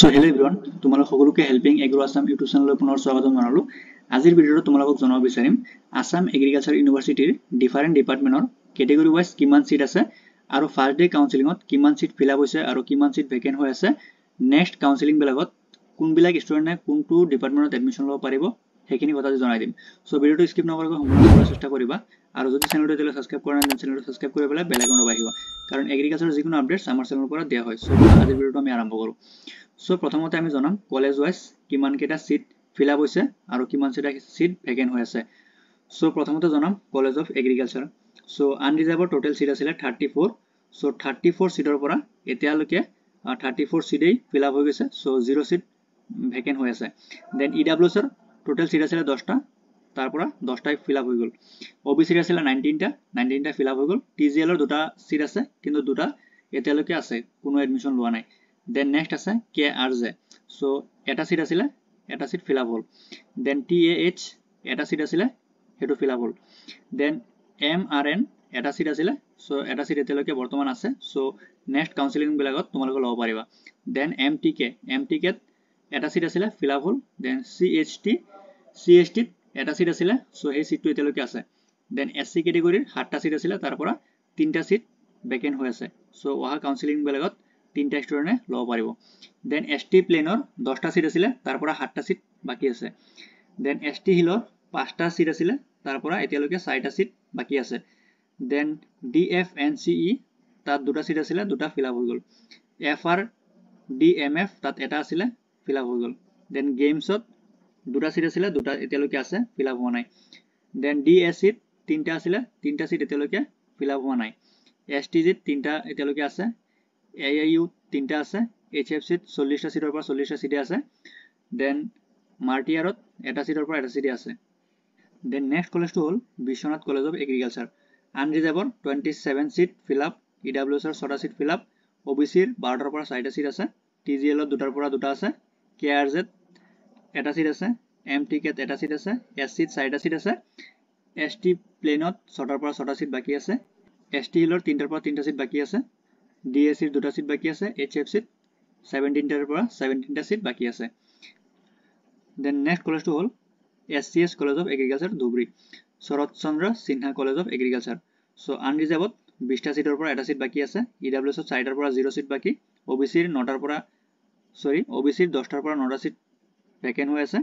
So hello everyone, তোমালোক সকলোকে helping agro Assam YouTube চেনেললৈ পুনৰ স্বাগতম জনালো। আজিৰ ভিডিঅ'ত তোমালোকক জনাব বিচাৰিম আসাম এগ্ৰিকালচাৰ ইউনিভাৰ্চিটিৰ ডিফাৰেন্ট ডিপাৰ্টমেন্টৰ কেটেগৰী ওয়াইজ কিমান সিট আছে আৰু ফাৰ্ষ্ট ডে কাউন্সেলিংত কিমান সিট ফিল আপ হৈছে আৰু কিমান সিট ভেকেন্ট হৈ আছে। নেক্সট কাউন্সেলিং বিলাকত কোনবিলাক ষ্টুডেন্টে কোনটো ডিপাৰ্টমেন্টত এডমিশন ল'ব পাৰিব সেইখিনি কথা জনাই দিম। সো ভিডিঅ'টো স্কিপ নকৰাকৈ সম্পূৰ্ণ চাবলৈ চেষ্টা কৰিবা আৰু যদি চেনেলটো এতিয়ালৈ সাবস্ক্ৰাইব কৰা নাই চেনেলটো সাবস্ক্ৰাইব কৰি পেলাই বেল আইকনটো বাজিবা কাৰণ এগ্ৰিকালচাৰৰ যিকোনো আপডেটছ আমাৰ চেনেলৰ পৰা দিয়া হয়। সো আজিৰ ভিডিঅ'টো আমি আৰম্ভ কৰো। সো প্ৰথমতে আমি জনাম কলেজ ওয়াইজ কিমান কেটা সিট ফিল আপ হৈছে আৰু কিমান সিট ভেকেন্ট হৈ আছে। সো প্ৰথমতে জনাম college of agriculture. So unreserved total seat আছিল 34। সো 34 সিটৰ পৰা এতিয়ালৈকে 34 সিটেই ফিল আপ হৈ গৈছে। সো 0 সিট ভেকেন্ট হৈ আছে। দেন ইডব্লিউএছ ৰ টোটাল সিট আছিল 10টা, তাৰ পৰা 10টাই ফিল আপ হৈ গল। ওবিসি আছিল 19টা ফিল আপ হৈ গল। টিজিএল ৰ দুটা সিট আছে কিন্তু দুটা এতিয়ালৈকে আছে, কোনো এডমিশন লোৱা নাই। দেন নেক্সট আছে KRJ। সো এটা সিট আছিল, এটা সিট ফিল আপ হল। দেন TAH এটা সিট আছিল, হেতু ফিল আপ হল। দেন MRN এটা সিট আছিল, সো এটা সিট এতিয়ালৈকে বৰ্তমান আছে। সো নেক্সট কাউন্সেলিং বিলাকত তোমালোকে ল'ব পাৰিবা। দেন MTK এটা সিট আছিল, ফিল আপ হল। দেন CHT এটা সিট আছিল, সো সেই সিটটো এতিয়ালৈকে আছে। দেন SC কেটেগৰীৰ 7টা সিট আছিল, তাৰ পৰা 3টা সিট ভেকেন্ট হৈ আছে। সো অহা কাউন্সেলিং বিলাকত 3টা ষ্টুডেন্টে ল'ব পাৰিব। দেন ST প্লেনৰ 10টা সিট আছিল, তাৰ পৰা 7টা সিট বাকি আছে। দেন ST হিলৰ 5টা সিট আছিল, তাৰ পৰা এতিয়ালৈকে 4টা সিট বাকি আছে। দেন DFNCE তাত দুটা সিট আছিল, দুটা ফিল আপ হৈ গল। FRDMF তাত এটা আছিল, ফিল আপ হৈ গল। দেন গেমছত দুটা সিট আছিল, দুটা এতিয়ালৈকে আছে, ফিল আপ হোৱা নাই। দেন DSC 3টা আছিল, 3টা সিট এতিয়ালৈকে ফিল আপ হোৱা নাই। STG 3টা এতিয়ালৈকে আছে। AIU 3টা আছে। HFC 40টা সিটৰ পৰা 40টা সিটে আছে। দেন মাৰ্টিয়াৰত এটা সিটৰ পৰা এটা সিটে আছে। দেন নেক্সট কলেজটো হ'ল Biswanath college of agriculture. Unreserved 27 seat fill up. EWS ৰ 6টা সিট ফিল আপ। OBC ৰ 12টাৰ পৰা 4টা সিট আছে। TGL ৰ 2টাৰ পৰা 2টা আছে। KRZ এটা সিট আছে। MTK এটা সিট আছে। SC 4টা সিট আছে। ST প্লেনত 6টাৰ পৰা 6টা সিট বাকি আছে। ST হিলৰ 3টাৰ পৰা 3টা সিট বাকি আছে। DSC ৰ 2টা সিট বাকি আছে। HFC 17টাৰ পৰা 17টা সিট বাকি আছে। দেন নেক্সট কলেজটো হ'ল SCS college of agriculture Dhubri. Sarat Chandra Sinha college of agriculture. So unreserved 20টা সিটৰ পৰা এটা সিট বাকি আছে। ইডব্লিউএছ ৰ 4টাৰ পৰা 0 সিট বাকি। OBC ৰ 10টাৰ পৰা 9টা সিট ভেকেন্ট হৈ আছে।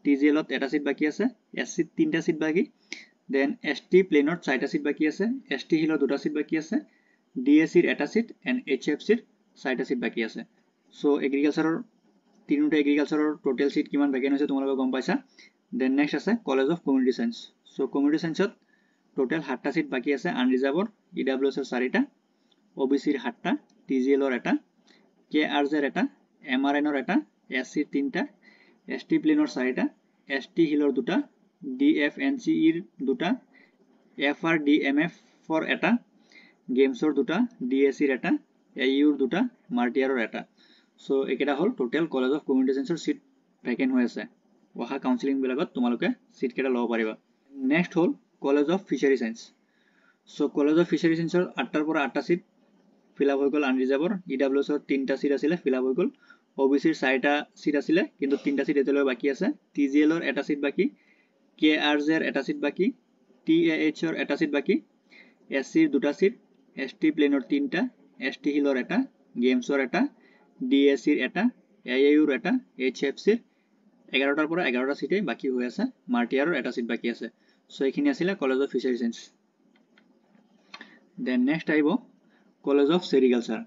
TGL ত এটা সিট বাকি আছে। SC 3টা সিট বাকি। দেন ST প্লেনত 4টা সিট বাকি আছে। ST হিলৰ 2টা সিট বাকি আছে। DSC ৰ এটা সিট এণ্ড HFC ৰ 4টা সিট বাকি আছে। সো এগ্ৰিকালচাৰৰ তিনিটা এগ্ৰিকালচাৰৰ টোটাল সিট কিমান ভেকেন্ট হৈছে তোমালোকে গম পাইছা। দেন নেক্সট আছে college of community science. So community সায়েন্সত টোটাল 7টা সিট বাকি আছে। আনৰিজাৰ্ভড ইডব্লিউএছ ৰ 4টা, OBC ৰ 7টা, TGL ৰ এটা, KRZ ৰ এটা, MRN ৰ এটা, SC ৰ 3টা, ST প্লেনৰ 4টা, ST হিলৰ 2টা, DFNCE ৰ 2টা, FRDMF ৰ এটা, গেমছৰ 2টা, DSC ৰ এটা, AIU ৰ 2টা, মাৰ্টিয়াৰৰ এটা। সো একেটা হ'ল টোটাল কলেজ অফ কমিউনিটি সায়েন্সৰ সিট ভেকেন্ট হৈ আছে। অহা কাউন্সেলিং বিলাকত তোমালোকে সিট কেইটা ল'ব পাৰিবা। নেক্সট হ'ল college of fishery science. So college of fishery সায়েন্সৰ 8টাৰ পৰা 8টা সিট ফিল আপ হৈ গল আনৰিজাৰ্ভড। ইডব্লিউএছ ৰ 3টা সিট আছিল, ফিল আপ হৈ গল। OBC ৰ 4টা সিট আছিল কিন্তু 3টা সিট এতিয়ালৈ বাকি আছে। TGL ৰ এটা সিট বাকি। KRZ ৰ এটা সিট বাকি। TAH ৰ এটা সিট বাকি। SC ৰ 2টা সিট, ST প্লেনৰ 3টা, ST হিলৰ এটা, গেমছৰ এটা, DSC ৰ এটা, AIU ৰ এটা, HFC ৰ 11টাৰ পৰা 11টা সিটে বাকি হৈ আছে। মাৰ্টিয়াৰৰ এটা সিট বাকি আছে। সো এইখিনি আছিল college of fishery science. Then next আহিব college of sericulture.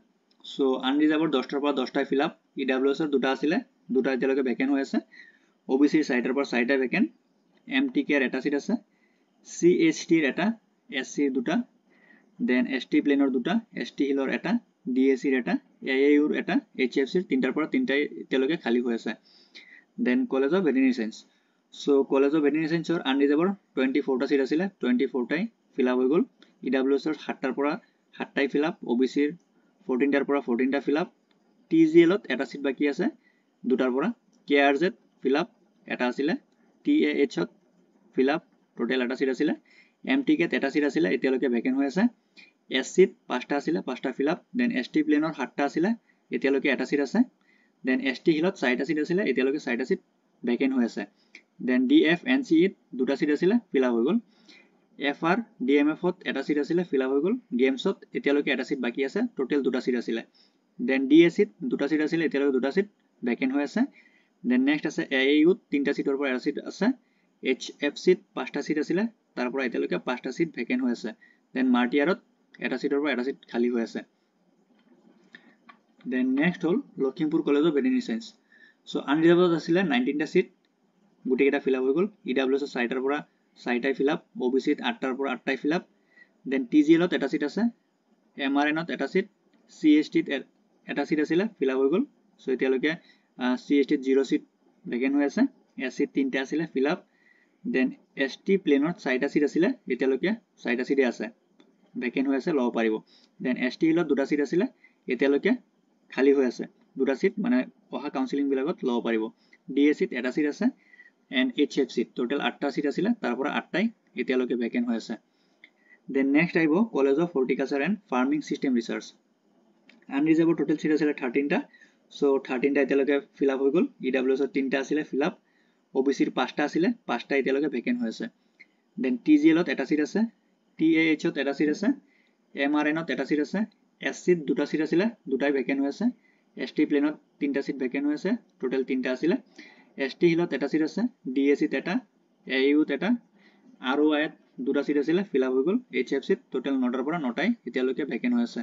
So unreserved 10টাৰ পৰা 10টাই ফিল আপ। ইডব্লিউএছ ৰ 2টা আছিল, 2টা এতিয়ালৈকে ভেকেন্ট হৈ আছে। OBC ৰ 4টাৰ পৰা 4টা ভেকেন্ট। MTK ৰ এটা সিট আছে। CHT ৰ এটা, SC ৰ 2টা, দেন ST প্লেনৰ 2টা, ST হিলৰ এটা, DSC ৰ এটা, AIU ৰ এটা, HFC ৰ 3টাৰ পৰা 3টাই এতিয়ালৈকে খালী হৈ আছে। Then college of veterinary science. So college of veterinary সায়েন্সৰ আনৰিজাৰ্ভড 24টা সিট আছিল, 24টাই ফিল আপ হৈ গল। ইডব্লিউএছ ৰ 7টাৰ পৰা 7টাই ফিল আপ। OBC ৰ 14টাৰ পৰা 14টা ফিল আপ। TGL ত এটা সিট বাকি আছে, 2টাৰ পৰা। KRZ ফিল আপ এটা আছিল। TAH ত ফিল আপ টোটাল এটা সিট আছিল। MTK ত এটা সিট আছিল, এতিয়ালৈকে ভেকেন্ট হৈ আছে। SC ত 5টা আছিল, 5টা ফিল আপ। দেন ST প্লেনৰ 7টা আছিল, এতিয়ালৈকে এটা সিট আছে। দেন ST হিলত 4টা সিট আছিল এতিয়ালৈকে 4টা সিট ভেকেন্ট হৈ আছে দেন DF NC ত 2টা সিট আছিল ফিল আপ হৈ গল FR DMF ত এটা সিট আছিল ফিল আপ হৈ গল গেমছ ত এতিয়ালৈকে এটা সিট বাকি আছে টোটাল 2টা সিট আছিল দেন DSC ত 2টা সিট আছিল এতিয়ালৈকে 2টা সিট ভেকেন্ট হৈ আছে দেন নেক্সট আছে AAU ত 3টা সিটৰ পৰা এটা সিট আছে HFC ত 5টা সিট আছিল তাৰ পৰা এতিয়ালৈকে 5টা সিট ভেকেন্ট হৈ আছে দেন মাৰ্টিয়াৰত এটা সিটৰ পৰা এটা সিট খালি হৈ আছে দেন নেক্সট হল Lakhimpur college of veterinary science so unreserved আছিল 19টা সিট গুটেকেটা ফিল আপ হৈ গল EWS 4টাৰ পৰা 4টাই ফিল আপ OBC ত 8টাৰ পৰা 8টাই ফিল আপ দেন TGL ত এটা সিট আছে MRN ত এটা সিট CST ত এটা সিট আছিল ফিল আপ হৈ গল সো এতিয়ালৈকে CST ত 0 সিট ভেকেন্ট হৈ আছে SC ত 3টা আছিল ফিল আপ দেন ST প্লেনত 4টা সিট আছিল এতিয়ালৈকে 4টা সিটে আছে ভেকেন্ট হৈ আছে লব পাৰিব দেন ST হিলত 2টা সিট আছিল এতিয়ালৈকে খালি হৈ আছে 2টা সিট মানে অহা কাউন্সেলিং বিলাকত লব পাৰিব DSC ত এটা সিট আছে and HFC total 8টা সিট আছিল তাৰ পৰা 8টাই এতিয়ালৈকে ভেকেন্ট হৈ আছে দেন নেক্সট আইব college of horticulture and farming system research unreserved total seat আছিল 13টা সো 13টা এতিয়ালৈকে ফিল আপ হৈ গল EWS ত 3টা আছিল ফিল আপ OBC ৰ 5টা আছিল 5টা এতিয়ালৈকে ভেকেন্ট হৈ আছে দেন TGL ত এটা সিট আছে TAH ত এটা সিট আছে MRN ত এটা সিট আছে SC ত 2টা সিট আছিল দুটাই ভেকেন্ট হৈ আছে ST প্লেনত 3টা সিট ভেকেন্ট হৈ আছে টোটাল 3টা আছিল ST হিলত এটা সিট আছে DSC ত এটা AAU ত এটা ROI ত 2টা সিট আছিল ফিল আপ হৈ গল HFC ত টোটাল 9টাৰ পৰা 9টাই এতিয়ালৈকে ভেকেন্ট হৈ আছে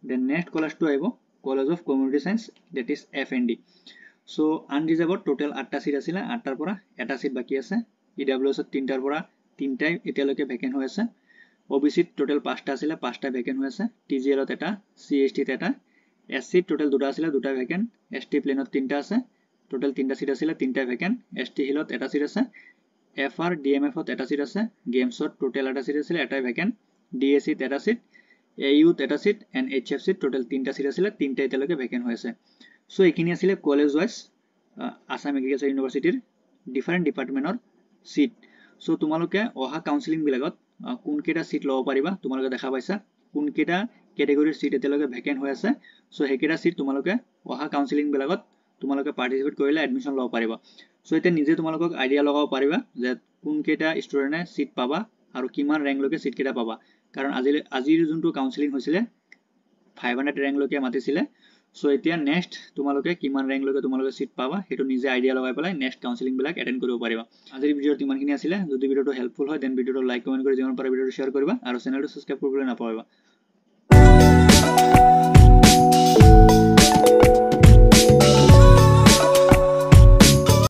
দেন নেক্সট কলেজটো আইব college of community science that is FND so unreserved total 8টা সিট আছিল 8টাৰ পৰা এটা সিট বাকি আছে EWS ত 3টাৰ পৰা 3টাই এতিয়ালৈকে ভেকেন্ট হৈ আছে OBC ত টোটাল 5টা আছিল 5টা ভেকেন্ট হৈ আছে TGL ত এটা CST ত এটা SC ত টোটাল 2টা আছিল 2টা ভেকেন্ট ST প্লেনত 3টা আছে টোটাল 3টা সিট আছিল 3টা ভেকেন্ট ST হিলত এটা সিট আছে FR DMF ত এটা সিট আছে গেমছ ত টোটাল এটা সিট আছিল এটাই ভেকেন্ট DSC ত এটা সিট AU ত এটা সিট and HFC ত টোটাল 3টা সিট আছিল 3টা এতিয়ালৈকে ভেকেন্ট হৈ আছে সো এখিনি আছিল কলেজ ওয়াইজ আসাম এগ্ৰিকালচাৰ ইউনিভাৰ্সিটিৰ ডিফাৰেন্ট ডিপাৰ্টমেন্টৰ সিট সো তোমালোকে অহা কাউন্সেলিং বিলাকত কোন কেটা সিট লব পাৰিবা তোমালোকে দেখা পাইছা কোন কেটা ক্যাটাগৰীৰ সিট এতিয়ালৈকে ভেকেন্ট হৈ আছে সো হেকেটা সিট তোমালোকে অহা কাউন্সেলিং বিলাকত তোমালোকে পাৰ্টিসিপেট কৰিলে এডমিশন লব পাৰিবা সো এটা নিজে তোমালোকক আইডিয়া লগাব পাৰিবা যে কোন কেটা ষ্টুডেন্টে সিট পাবা আৰু কিমান ৰ্যাঙ্ক লৈকে সিট কেটা পাবা কাৰণ আজিৰ যোনটো কাউন্সেলিং হৈছিলে 500 ৰ্যাঙ্ক লৈকে মাতিছিলে সো এতিয়া নেক্সট তোমালোকে কিমান ৰ্যাঙ্ক লৈকে তোমালোকে সিট পাবা হেতু নিজে আইডিয়া লগাই পেলাই নেক্সট কাউন্সেলিং বিলাক এটেন্ড কৰিব পাৰিবা আজিৰ ভিডিওত ইমানখিনি আছিল যদি ভিডিওটো হেল্পফুল হয় দেন ভিডিওটো লাইক কমেন্ট কৰি যিমান পাৰা ভিডিওটো শেয়াৰ কৰিবা আৰু চেনেলটো সাবস্ক্ৰাইব কৰিবলৈ নাপাহৰিবা